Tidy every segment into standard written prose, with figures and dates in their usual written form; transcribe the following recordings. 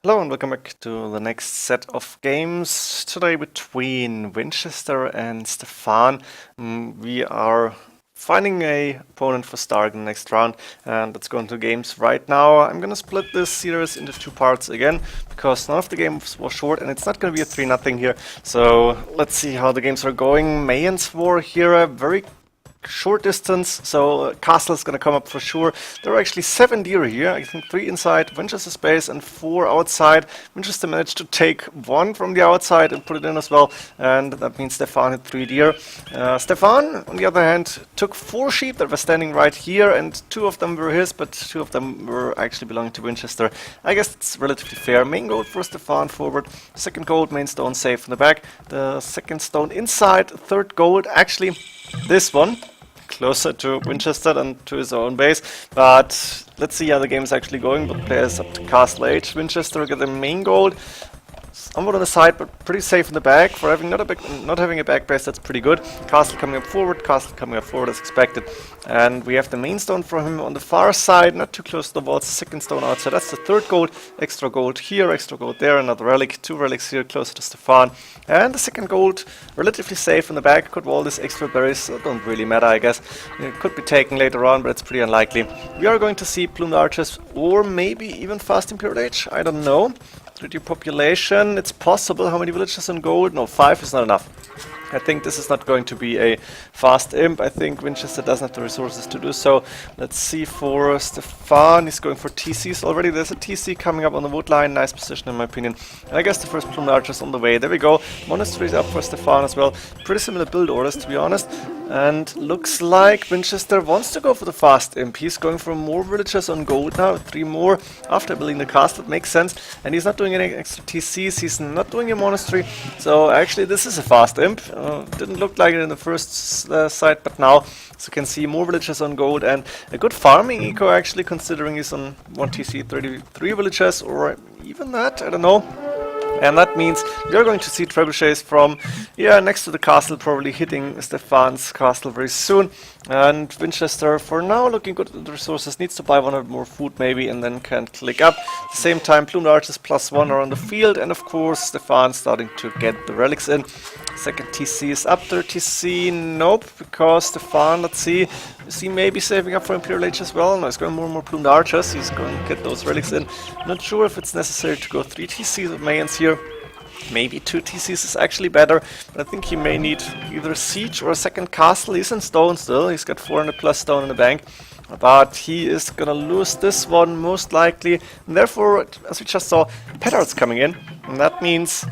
Hello and welcome back to the next set of games. Today between Vinchester and Stefan. We are finding a opponent for start in the next round, and let's go into games right now. I'm gonna split this series into two parts again because none of the games was short and it's not gonna be a 3-0 here. So let's see how the games are going. MoAre4 here, a very short distance, so castle is gonna come up for sure. There are actually 7 deer here, I think 3 inside Vinchester's base and 4 outside. Vinchester managed to take 1 from the outside and put it in as well, and that means Stefan had 3 deer. Stefan, on the other hand, took 4 sheep that were standing right here, and 2 of them were his, but 2 of them were actually belonging to Vinchester. I guess it's relatively fair. Main gold for Stefan forward, second gold, main stone safe in the back, the second stone inside, third gold, actually this one closer to Vinchester than to his own base, but let's see how the game is actually going. Both players up to Castle Age. Vinchester get the main gold, somewhat on the side, but pretty safe in the back. For having not having a back base, that's pretty good. Castle coming up forward as expected. And we have the main stone for him on the far side, not too close to the walls. Second stone outside, that's the third gold. Extra gold here, extra gold there, another relic. 2 relics here closer to Stefan. And the second gold, relatively safe in the back. Could wall this extra berries, don't really matter, I guess. It could be taken later on, but it's pretty unlikely. We are going to see plumed archers or maybe even fast Imperial Age, I don't know. 30 population, it's possible. How many villages on gold? No, 5 is not enough. I think this is not going to be a fast imp. I think Vinchester doesn't have the resources to do so. Let's see for Stefan. He's going for TCs already. There's a TC coming up on the wood line. Nice position in my opinion. And I guess the first plumed archers on the way. There we go. Monastery is up for Stefan as well. Pretty similar build orders, to be honest. And looks like Vinchester wants to go for the fast imp. He's going for more villagers on gold now. 3 more after building the castle. It makes sense. And he's not doing any extra TCs. He's not doing a monastery. So actually this is a fast imp. Didn't look like it in the first side, but now, as you can see, more villagers on gold and a good farming eco actually, considering he's on 1 TC, 33 villagers, or even that, I don't know. And that means we are going to see trebuchets from, next to the castle, probably hitting Stefan's castle very soon. And Vinchester, for now, looking good at the resources, needs to buy 100 more food maybe, and then can click up. At the same time, plumed archers +1 are on the field, and of course, Stefan starting to get the relics in. Second TC is up there. TC, nope, because Stefan, let's see, is he maybe saving up for Imperial Age as well? No, he's going more and more plumed archers. He's going to get those relics in. Not sure if it's necessary to go 3 TCs of Mayans here. Maybe 2 TCs is actually better, but I think he may need either a siege or a second castle. He's in stone still. He's got 400+ stone in the bank. But he is gonna lose this one most likely. And therefore, as we just saw, petards coming in. And that means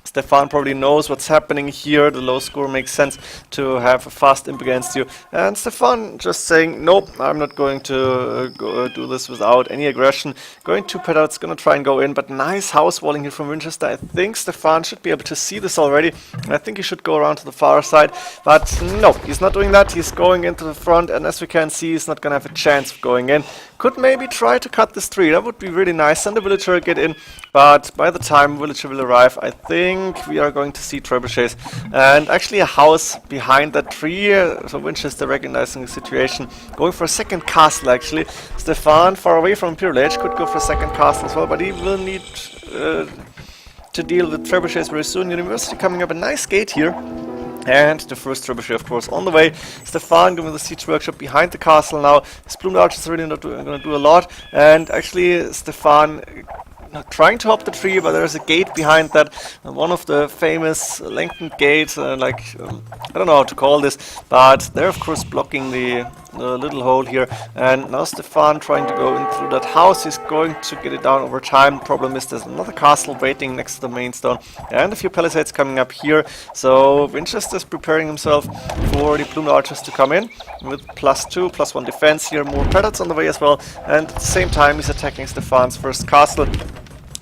Stefan probably knows what's happening here. The low score makes sense to have a fast imp against you. And Stefan just saying, nope, I'm not going to do this without any aggression. Going to petards, gonna try and go in, but nice house walling here from Vinchester. I think Stefan should be able to see this already. And I think he should go around to the far side. But no, he's not doing that. He's going into the front, and as we can see, he's not gonna have a chance of going in. Could maybe try to cut this tree. That would be really nice. Send the villager get in. But by the time villager will arrive, I think we are going to see trebuchets. And actually a house behind that tree. So Vinchester recognizing the situation. Going for a second castle actually. Stefan, far away from Imperial Age, could go for a second castle as well. But he will need to deal with trebuchets very soon. University coming up. A nice gate here. And the first trebuchet, of course, on the way. Stefan going with the siege workshop behind the castle now. His plumed archers are really not going to do a lot. And actually, Stefan trying to hop the tree, but there's a gate behind that. One of the famous lengthened gates, I don't know how to call this, but they're of course blocking the little hole here. And now Stefan trying to go in through that house. He's going to get it down over time. Problem is there's another castle waiting next to the main stone, and a few palisades coming up here. So Vinchester's preparing himself for the plumed archers to come in with +2, +1 defense here. More petards on the way as well, and at the same time he's attacking Stefan's first castle.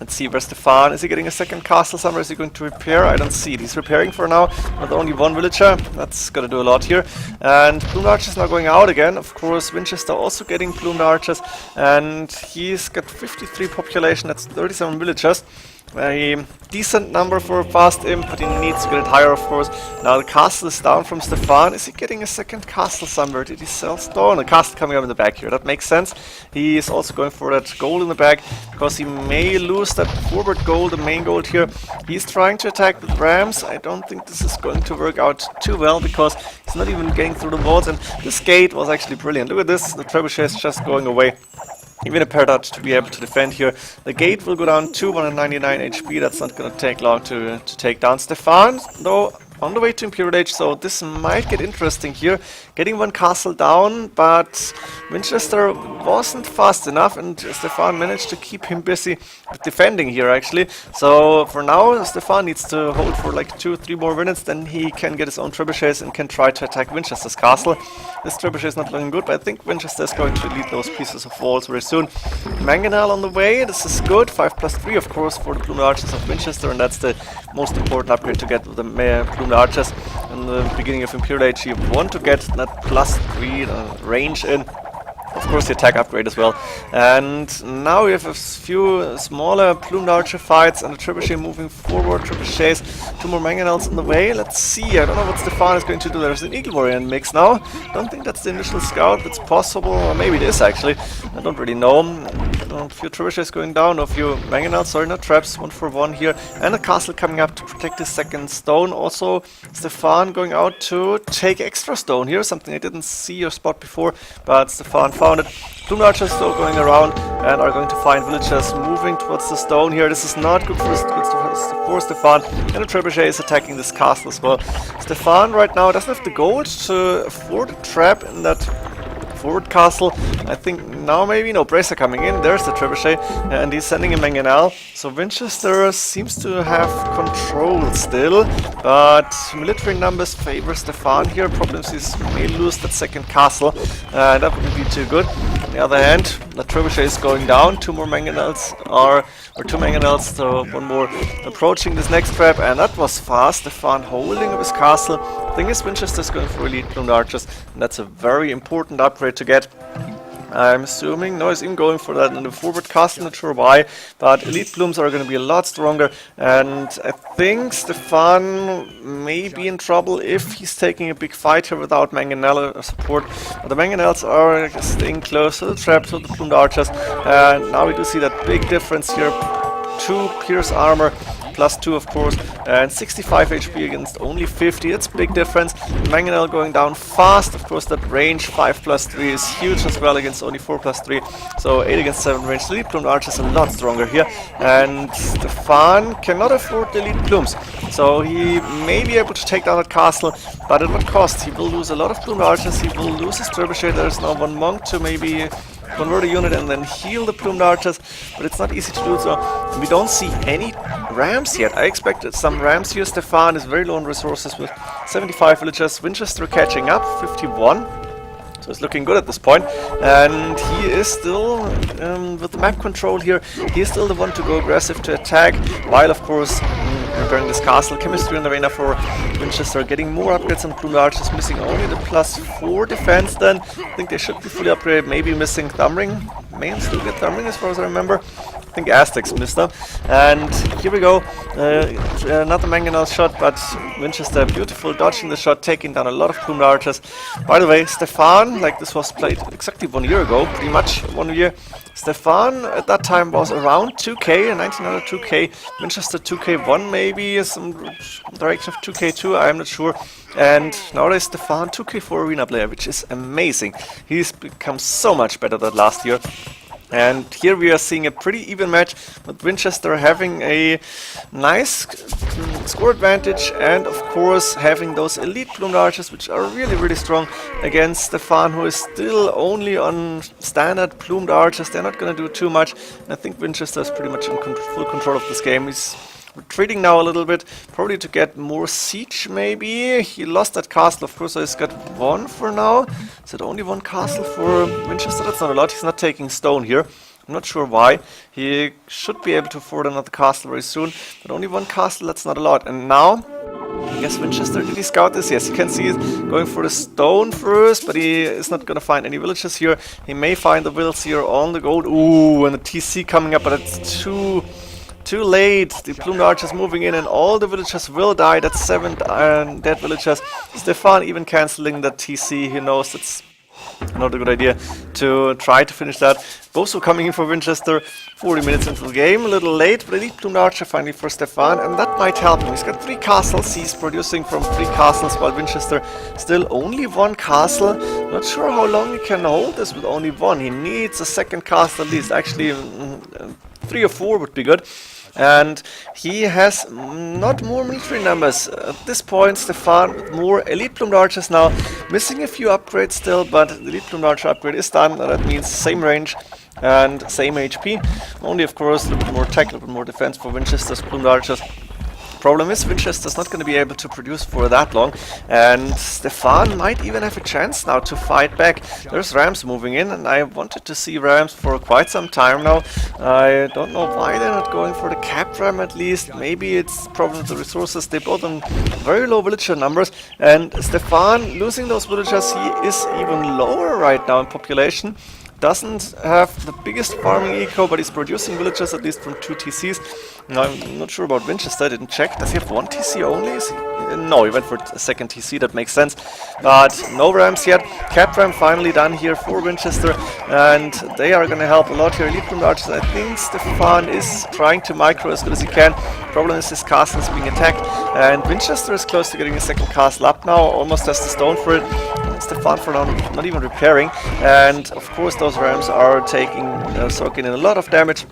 Let's see where Stefan, is he getting a second castle somewhere? Is he going to repair? I don't see it. He's repairing for now with only 1 villager. That's gonna do a lot here. And plumed archers now going out again. Of course, Vinchester also getting plumed archers. And he's got 53 population, that's 37 villagers. A decent number for a fast imp, but he needs to get it higher, of course. Now the castle is down from Stefan. Is he getting a second castle somewhere? Did he sell stone? The castle coming up in the back here. That makes sense. He is also going for that gold in the back, because he may lose that forward gold, the main gold here. He's trying to attack with rams. I don't think this is going to work out too well, because he's not even getting through the walls. And this gate was actually brilliant. Look at this. The trebuchet is just going away. Even a paradox to be able to defend here. The gate will go down to 199 HP. That's not going to take long to take down Stefan, though, on the way to Imperial Age, so this might get interesting here. Getting one castle down, but Vinchester wasn't fast enough, and Stefan managed to keep him busy with defending here, actually. So for now, Stefan needs to hold for like 2-3 more minutes, then he can get his own trebuchets and can try to attack Vinchester's castle. This trebuchet is not looking good, but I think Vinchester is going to lead those pieces of walls very soon. Mangonel on the way, this is good. 5+3, of course, for the Plumed Archers of Vinchester, and that's the most important upgrade to get with the Plumed Archers. In the beginning of Imperial Age, you want to get that +3 range in. Of course, the attack upgrade as well. And now we have a few smaller Plumed Archer fights and a trebuchet moving forward. Trebuchets, 2 more Mangonels on the way. Let's see. I don't know what Stefan is going to do. There's an Eagle Warrior in the mix now. Don't think that's the initial scout. It's possible, or maybe it is actually. I don't really know. A few trebuchets going down, a few Mangonels, sorry, not traps, 1 for 1 here. And a castle coming up to protect his second stone. Also, Stefan going out to take extra stone here, something I didn't see or spot before, but Stefan found it. Plumed Archers still going around and are going to find villagers moving towards the stone here. This is not good for Stefan, and the trebuchet is attacking this castle as well. Stefan right now doesn't have the gold to afford a trap in that forward castle. I think now maybe, no, Bracer coming in, there's the trebuchet, and he's sending a Mangonel. So Vinchester seems to have control still, but military numbers favor Stefan here. Problems is he may lose that second castle, that wouldn't be too good. On the other hand, the trebuchet is going down, 2 more Mangonels or 2 Mangonels, so 1 more approaching this next trap, and that was fast. Stefan holding up his castle. Thing is, Vinchester is going for elite Plumed Archers, and that's a very important upgrade to get. I'm assuming, no, he's even going for that in the forward castle, not sure why, but elite plumes are going to be a lot stronger, and I think Stefan may be in trouble if he's taking a big fight here without Mangonel support. But the Mangonels are staying close to the traps of the Plumed Archers, and now we do see that big difference here. 2 pierce armor, +2 of course, and 65 HP against only 50. That's a big difference. Mangonel going down fast. Of course, that range 5+3 is huge as well against only 4+3. So 8 against 7 range. The elite Plumed Archer is a lot stronger here, and Stefan cannot afford the elite plumes. So he may be able to take down that castle, but at what cost? He will lose a lot of Plumed Archers. He will lose his trebuchet. There is now 1 monk to maybe convert a unit and then heal the Plumed Archers, but it's not easy to do so. And we don't see any rams yet. I expected some rams here. Stefan is very low on resources with 75 villagers. Vinchester catching up, 51. So it's looking good at this point. And he is still, with the map control here, he is still the one to go aggressive to attack, while of course repairing this castle. Chemistry in the arena for Vinchester, getting more upgrades on Plumed Archers, missing only the +4 defense then. I think they should be fully upgraded, maybe missing Thumbring. May still get Thumbring as far as I remember. I think Aztecs missed them. And here we go, another Mangonel shot, but Vinchester beautiful, dodging the shot, taking down a lot of Plumed Archers. By the way, Stefan, like this was played exactly 1 year ago, pretty much 1 year. Stefan at that time was around 2k, 1900 2k, Vinchester 2k1 maybe, some direction of 2k2, I'm not sure. And nowadays Stefan 2k4 arena player, which is amazing. He's become so much better than last year. And here we are seeing a pretty even match, with Vinchester having a nice score advantage, and of course having those elite Plumed Archers, which are really, really strong, against Stefan, who is still only on standard Plumed Archers. They're not going to do too much, and I think Vinchester is pretty much in full control of this game. He's retreating now a little bit, probably to get more siege maybe. He lost that castle, of course, so he's got 1 for now. Is it only 1 castle for Vinchester? That's not a lot. He's not taking stone here. I'm not sure why. He should be able to afford another castle very soon, but only 1 castle, that's not a lot. And now, I guess Vinchester, did he scout this? Yes, you can see it going for the stone first, but he is not going to find any villages here. He may find the villas here on the gold. Ooh, and the TC coming up, but it's too too late. The plumed archers moving in and all the villagers will die. That's 7 dead villagers. Stefan even cancelling that TC. He knows that's not a good idea to try to finish that. Bosu coming in for Vinchester 40 minutes into the game, a little late, but elite plumed archer finally for Stefan, and that might help him. He's got 3 castles, he's producing from 3 castles, while Vinchester still only 1 castle. Not sure how long he can hold this with only 1. He needs a second castle at least. Actually 3 or 4 would be good. And he has not more military numbers. At this point, Stefan with more elite plumed archers now. Missing a few upgrades still, but the elite plumed archer upgrade is done. That means same range and same HP. Only, of course, a little bit more attack, a little bit more defense for Winchester's plumed archers. Problem is, Vinchester's not going to be able to produce for that long, and Stefan might even have a chance now to fight back. There's Rams moving in, and I wanted to see Rams for quite some time now. I don't know why they're not going for the cap ram at least. Maybe it's problem with the resources. They both on very low villager numbers, and Stefan losing those villagers, he is even lower right now in population. Doesn't have the biggest farming eco, but he's producing villagers at least from 2 TCs. Now, I'm not sure about Vinchester, I didn't check. Does he have 1 TC only? Is he, no, he went for a second TC, that makes sense. But no Rams yet. Cap Ram finally done here for Vinchester, and they are going to help a lot here. Elite plumed archers, I think Stefan is trying to micro as good as he can. Problem is his castle is being attacked, and Vinchester is close to getting a second castle up now, almost has the stone for it. Stefan for now not even repairing, and of course those Rams are soaking in a lot of damage,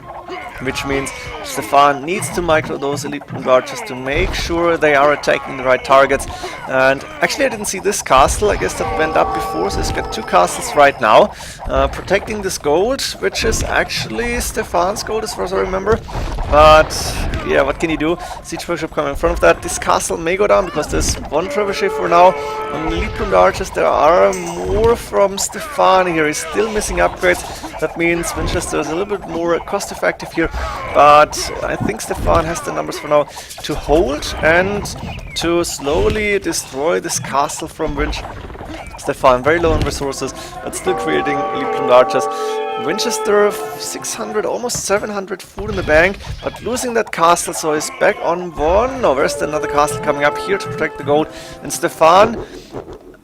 which means Stefan needs to micro those elite plumed archers to make sure they are attacking the right targets. And actually I didn't see this castle, I guess that went up before, so he's got 2 castles right now, protecting this gold, which is actually Stefan's gold as far as I remember. But yeah, what can you do? Siege Workshop coming in front of that. This castle may go down because there's 1 trebuchet for now. On the elite plumed archers there are more from Stefan here. He's still missing upgrades. That means Vinchester is a little bit more cost effective here, but I think Stefan has the numbers for now to hold and to slowly destroy this castle from Stefan. Very low on resources, but still creating elite plumed archers. Vinchester 600, almost 700 food in the bank, but losing that castle, so he's back on 1. No, where's another castle coming up here to protect the gold? And Stefan,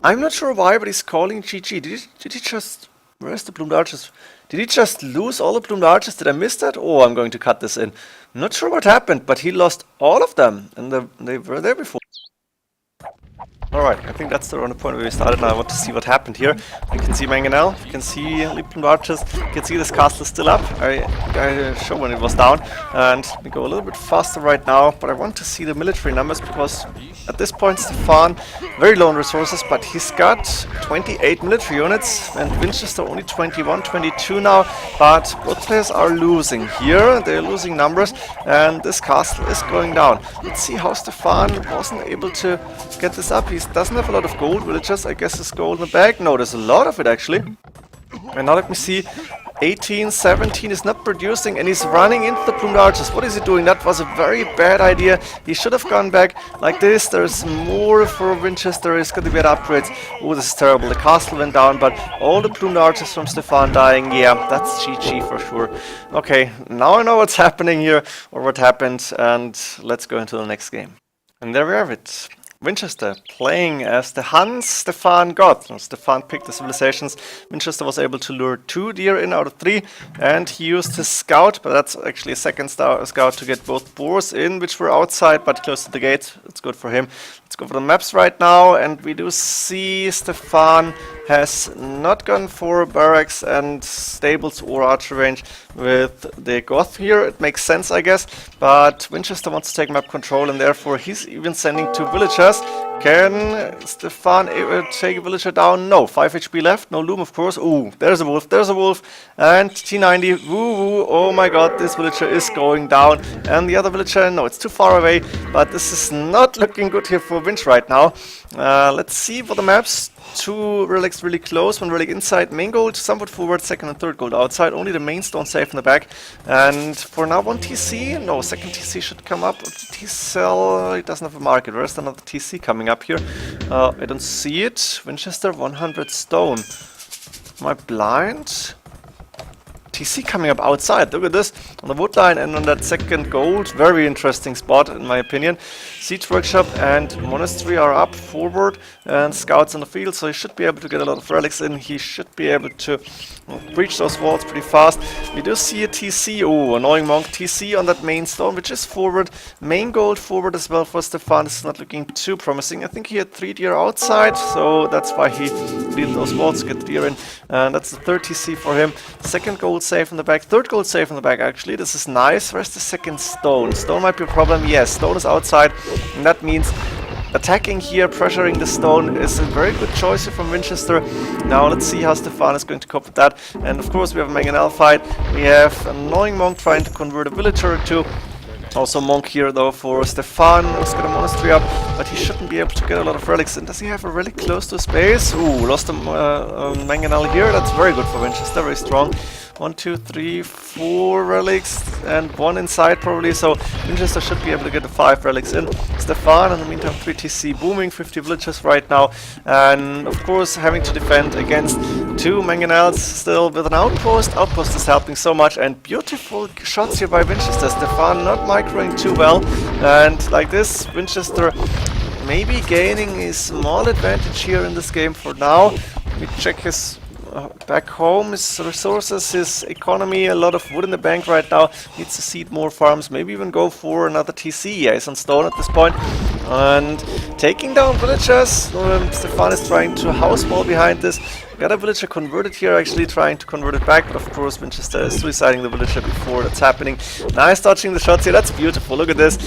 I'm not sure why, but he's calling GG. Did he just... Where's the plumed archers? Did he just lose all the plumed archers? Did I miss that? Oh, I'm going to cut this in. Not sure what happened, but he lost all of them, and they were there before. Alright, I think that's around the point where we started. Now I want to see what happened here. You can see Mangonel, you can see elite plumed archers, you can see this castle is still up. I showed when it was down, and we go a little bit faster right now, but I want to see the military numbers because at this point Stefan, very low on resources, but he's got 28 military units, and Vinchester only 21, 22 now, but both players are losing here, they're losing numbers, and this castle is going down. Let's see how Stefan wasn't able to get this up. He doesn't have a lot of gold villagers. I guess there's gold in the bag. No, there's a lot of it actually. And now let me see. 18, 17 is not producing, and he's running into the plumed archers. What is he doing? That was a very bad idea. He should have gone back like this. There's more for Vinchester. He's going to get upgrades. Oh, this is terrible. The castle went down, but all the plumed archers from Stefan dying. Yeah, that's GG for sure. Okay, now I know what's happening here, or what happened, and let's go into the next game. And there we have it. Vinchester playing as the Huns Stefan got. So Stefan picked the civilizations. Vinchester was able to lure 2 deer in out of 3, and he used his scout, but that's actually a second scout to get both boars in, which were outside but close to the gate. It's good for him. Let's go for the maps right now, and we do see Stefan has not gone for barracks and stables or archer range with the Goth here. It makes sense, I guess, but Vinchester wants to take map control, and therefore he's even sending 2 villagers. Can Stefan take a villager down? No. 5 HP left, no loom of course. Ooh, there's a wolf, and T90, woo woo, oh my god, this villager is going down, and the other villager, no, it's too far away, but this is not looking good here for Vinch right now. Let's see for the maps. 2 relics really close, 1 relic inside, main gold somewhat forward, 2nd and 3rd gold outside, only the main stone safe in the back. And for now 1 TC, no, 2nd TC should come up. T-cell, it doesn't have a market. Where's another TC coming up here? I don't see it. Vinchester 100 stone. Am I blind? TC coming up outside. Look at this on the wood line and on that second gold. Very interesting spot in my opinion. Siege Workshop and Monastery are up forward and scouts in the field, so he should be able to get a lot of relics in. He should be able to breach those walls pretty fast. We do see a TC. Oh, annoying monk TC on that main stone, which is forward. Main gold forward as well for Stefan. This is not looking too promising. I think he had 3 deer outside, so that's why he needed those walls to get the deer in. And that's the third TC for him. Second gold safe in the back. Third gold safe in the back, actually. This is nice. Where's the second stone? Stone might be a problem. Yes, stone is outside. And that means attacking here, pressuring the stone is a very good choice here from Vinchester. Now let's see how Stefan is going to cope with that. And of course we have a mangonel fight. We have an annoying monk trying to convert a villager or two. Also monk here though for Stefan. Let's get a monastery up, but he shouldn't be able to get a lot of relics. And does he have a relic close to his base? Ooh, lost a mangonel here. That's very good for Vinchester, very strong. 1, 2, 3, 4 relics and 1 inside probably, so Vinchester should be able to get the 5 relics in. Stefan in the meantime 3 TC booming, 50 villagers right now, and of course having to defend against 2 mangonels still with an outpost. Outpost is helping so much, and beautiful shots here by Vinchester. Stefan not microing too well, and like this Vinchester maybe gaining a small advantage here in this game for now. Let me check his back home, his resources, his economy, a lot of wood in the bank right now. Needs to seed more farms, maybe even go for another TC. Yeah, he's on stone at this point. And taking down villagers. Stefan is trying to house wall behind this. Got a villager converted here, actually trying to convert it back, but of course Vinchester is suiciding the villager before that's happening. Nice dodging the shots here, that's beautiful. Look at this.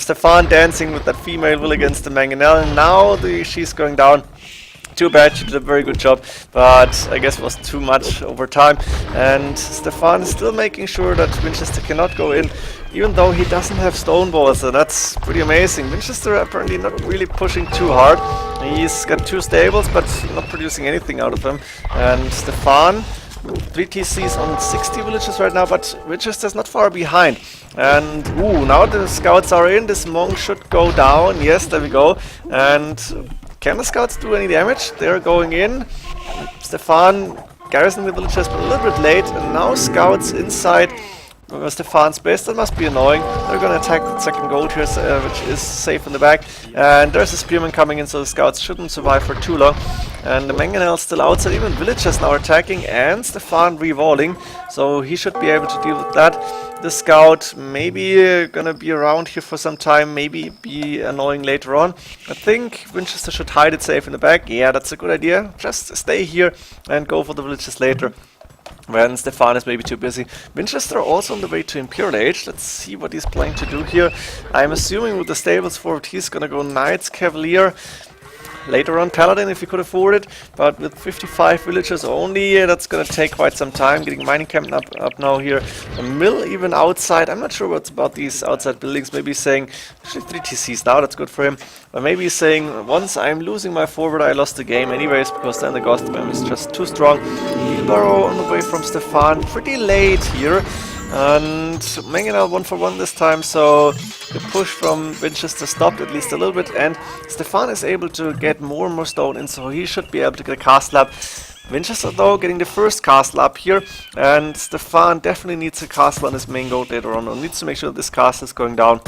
Stefan dancing with that female will against the mangonel, and now she's going down. Too bad, she did a very good job, but I guess it was too much over time. And Stefan is still making sure that Vinchester cannot go in, even though he doesn't have stone walls, so that's pretty amazing. Vinchester apparently not really pushing too hard. He's got 2 stables, but not producing anything out of them. And Stefan, 3 TCs on 60 villages right now, but Vinchester's not far behind. And ooh, now the scouts are in. This monk should go down. Yes, there we go. And can the scouts do any damage? They're going in. Stefan garrisoning the villagers, but a little bit late. And now scouts inside Stefan's base. That must be annoying. They're going to attack the second gold here, which is safe in the back. And there's a spearman coming in, so the scouts shouldn't survive for too long. And the mangonel's still outside. Even villagers now attacking, and Stefan rewalling. So he should be able to deal with that. The scout maybe gonna be around here for some time, maybe be annoying later on. I think Vinchester should hide it safe in the back. Yeah, that's a good idea. Just stay here and go for the villages later when Stefan is maybe too busy. Vinchester also on the way to Imperial Age. Let's see what he's planning to do here. I'm assuming with the stables forward he's gonna go Knights, Cavalier. Later on Paladin if he could afford it, but with 55 villagers only, that's gonna take quite some time. Getting mining camp up now here. A mill even outside. I'm not sure what's about these outside buildings. Maybe he's saying, actually 3 TCs now, that's good for him. But maybe he's saying, once I'm losing my forward, I lost the game anyways, because then the ghost spam is just too strong. Wheelbarrow on the way from Stefan, pretty late here. And mangonel 1 for 1 this time, so the push from Vinchester stopped at least a little bit, and Stefan is able to get more and more stone in, so he should be able to get a castle up. Vinchester though getting the first castle up here, and Stefan definitely needs a castle on his main gold later on, and needs to make sure that this castle is going down.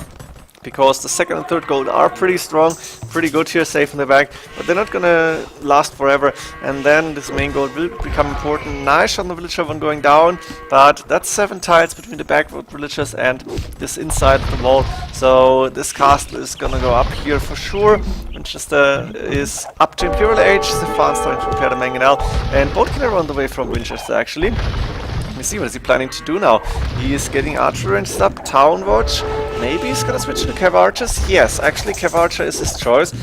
Because the second and third gold are pretty strong, pretty good here, safe in the back, but they're not gonna last forever, and then this main gold will become important. Nice on the villager one going down, but that's 7 tiles between the back villagers and this inside of the wall, so this castle is gonna go up here for sure. Vinchester is up to Imperial Age, Stefan's starting to prepare the mangonel, and both can on the way from Vinchester actually. Let me see, what is he planning to do now? He is getting archer and stuff, town watch. Maybe he's gonna switch to Cav Archers? Yes, actually Cav Archer is his choice.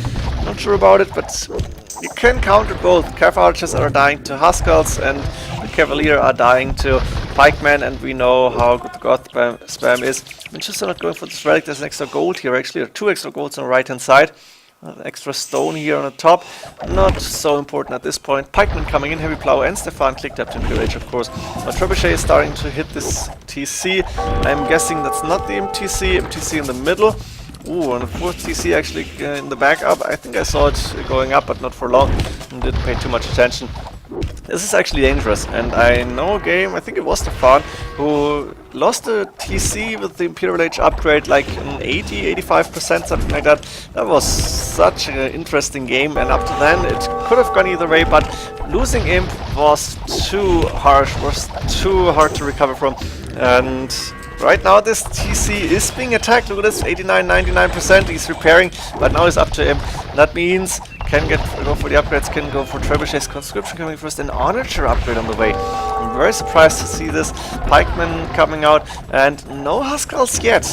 Not sure about it, but you can counter both. Cav Archers are dying to Huskarls and the Cavalier are dying to Pikemen, and we know how good the Goth spam is. Vinchester not going for this relic. There's an extra gold here actually, or 2 extra golds on the right hand side. Extra stone here on the top, not so important at this point. Pikeman coming in, heavy plow, and Stefan clicked up to Imperial Age, of course. But Trebuchet is starting to hit this TC. I'm guessing that's not the MTC, MTC in the middle. Ooh, and the 4th TC actually in the backup. I think I saw it going up, but not for long, and didn't pay too much attention. This is actually dangerous, and I know a game, I think it was Stefan, who lost the TC with the Imperial Age upgrade like an 80-85%, something like that. That was such an interesting game, and up to then it could have gone either way, but losing Imp was too harsh, was too hard to recover from, and right now this TC is being attacked. Look at this, 89-99%, he's repairing, but now it's up to him. That means can go for the upgrades, can go for Trebuchet's Conscription coming first, and Onager upgrade on the way. I'm very surprised to see this Pikeman coming out, and no Huskarls yet.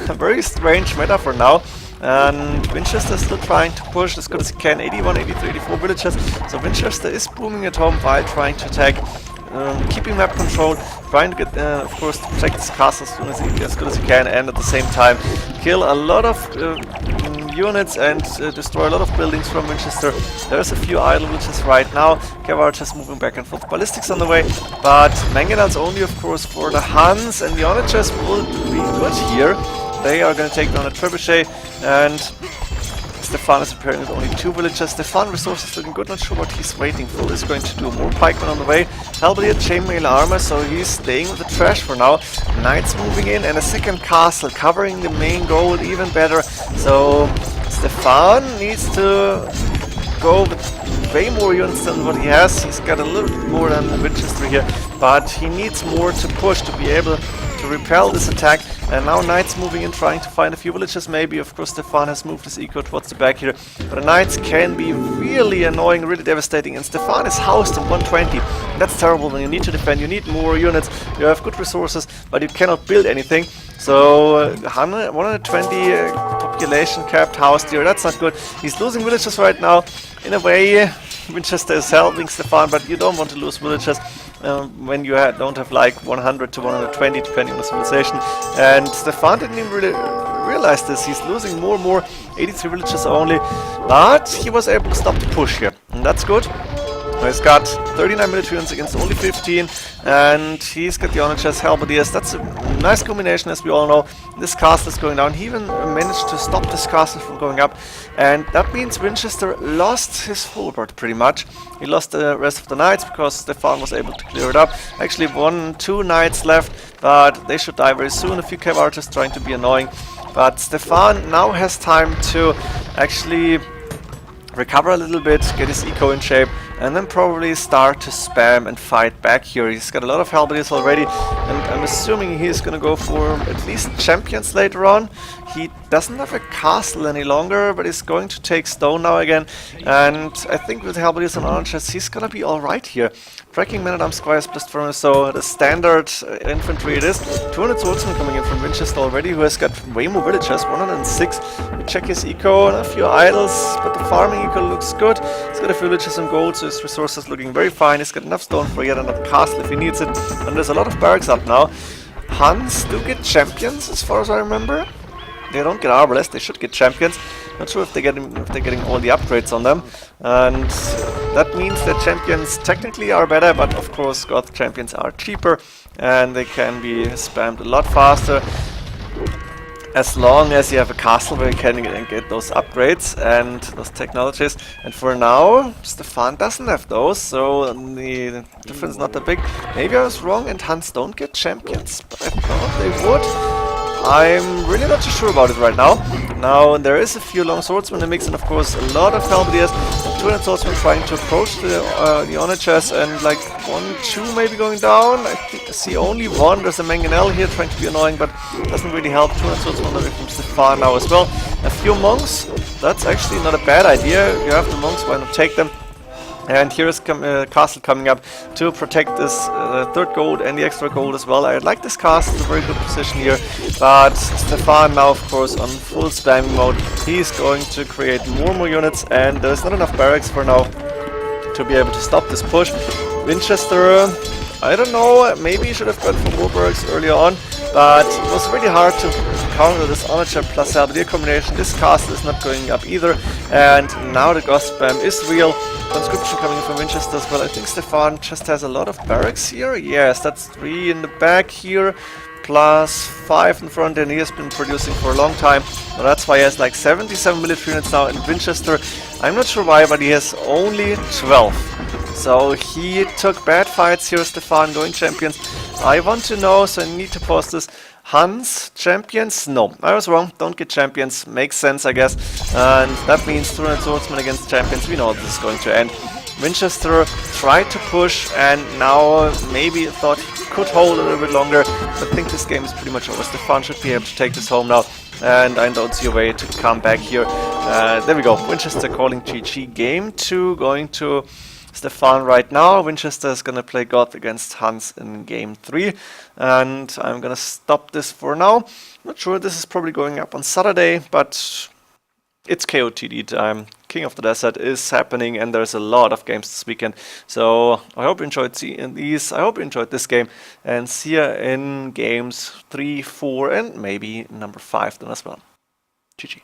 A very strange meta for now. And Vinchester is still trying to push as good as he can, 81, 83, 84 villages. So Vinchester is booming at home while trying to attack. Keeping map control, trying to get, of course, to protect his castle as good as he can, and at the same time kill a lot of units and destroy a lot of buildings from Vinchester. There's a few idle villages right now. Cavalry just moving back and forth. Ballistics on the way, but Mangonels only, of course, for the Huns, and the Onagers will be good here. They are going to take down a Trebuchet, and Stefan is preparing with only 2 villagers. Stefan resources looking good, not sure what he's waiting for. He's going to do more pikemen on the way. Halberdier, chainmail armor, so he's staying with the trash for now. Knights moving in, and a second castle covering the main goal even better. So Stefan needs to go with way more units than what he has. He's got a little bit more than Vinchester here, but he needs more to push to be able to repel this attack. And now Knights moving in, trying to find a few villages maybe. Of course, Stefan has moved his eco towards the back here, but the Knights can be really annoying, really devastating, and Stefan is housed in 120. That's terrible when you need to defend, you need more units, you have good resources, but you cannot build anything. So 120 population capped housed here, that's not good. He's losing villages right now. In a way, Vinchester is helping Stefan, but you don't want to lose villages when you don't have like 100 to 120 depending on the civilization. And Stefan didn't even really realize this. He's losing more and more, 83 villages only, but he was able to stop the push here, and that's good. He's got 39 military units against only 15, and he's got the Onagers, Halberdiers. That's a nice combination, as we all know. This castle is going down. He even managed to stop this castle from going up, and that means Vinchester lost his full board pretty much. He lost the rest of the knights because Stefan was able to clear it up. Actually, 2 knights left, but they should die very soon. A few cavalry just trying to be annoying, but Stefan now has time to actually recover a little bit, get his eco in shape, and then probably start to spam and fight back here. He's got a lot of halberdiers already, and I'm assuming he's gonna go for at least champions later on. He doesn't have a castle any longer, but he's going to take stone now again, and I think with halberdiers and archers he's gonna be alright here. Tracking men-at-arms squires plus furnace, so the standard infantry it is. 200 swordsmen coming in from Vinchester already, who has got way more villagers, 106. We check his eco and a few idols, but the farming eco looks good. He's got a few villages and gold, so his resources looking very fine. He's got enough stone for yet another castle if he needs it, and there's a lot of barracks up now. Huns do get champions, as far as I remember. They don't get arbalest, they should get champions. Not sure if they're getting all the upgrades on them, and that means that champions technically are better, but of course God champions are cheaper and they can be spammed a lot faster, as long as you have a castle where you can get those upgrades and those technologies. And for now, Stefan doesn't have those, so the difference is not that big. Maybe I was wrong and Huns don't get champions, but I thought they would. I'm really not too sure about it right now. Now, there is a few long swordsmen in the mix, and of course a lot of halberdiers. 200 swordsmen trying to approach the onagers, and like 1, 2 maybe going down. I think I see only 1. There's a mangonel here trying to be annoying, but doesn't really help. 200 swordsmen away from Stefan now as well. A few monks. That's actually not a bad idea. You have the monks, why not take them? And here is castle coming up to protect this third gold and the extra gold as well. I like this castle, it's a very good position here. But Stefan now, of course, on full spamming mode. He's going to create more and more units, and there's not enough barracks for now to be able to stop this push. Vinchester, I don't know, maybe he should have gone for more barracks earlier on, but it was really hard to counter this onager plus halberdier combination. This castle is not going up either, and now the ghost spam is real. Conscription coming in from Vinchester as well. I think Stefan just has a lot of barracks here. Yes, that's 3 in the back here, plus 5 in front, and he has been producing for a long time. So that's why he has like 77 military units now in Vinchester. I'm not sure why, but he has only 12. So he took bad fights here, Stefan, going champions. I want to know, so I need to post this. Hans, champions? No, I was wrong. Don't get champions. Makes sense, I guess. And that means 200 swordsmen against champions. We know this is going to end. Vinchester tried to push and now maybe thought he could hold a little bit longer. But I think this game is pretty much over. Stefan should be able to take this home now. And I don't see a way to come back here. There we go. Vinchester calling GG. Game 2 going to Stefan right now. Vinchester is going to play God against Hans in game 3. And I'm going to stop this for now. Not sure, this is probably going up on Saturday, but it's KOTD time. King of the Desert is happening and there's a lot of games this weekend. So I hope you enjoyed seeing these. I hope you enjoyed this game. And see you in games 3, 4 and maybe number 5 then as well. GG.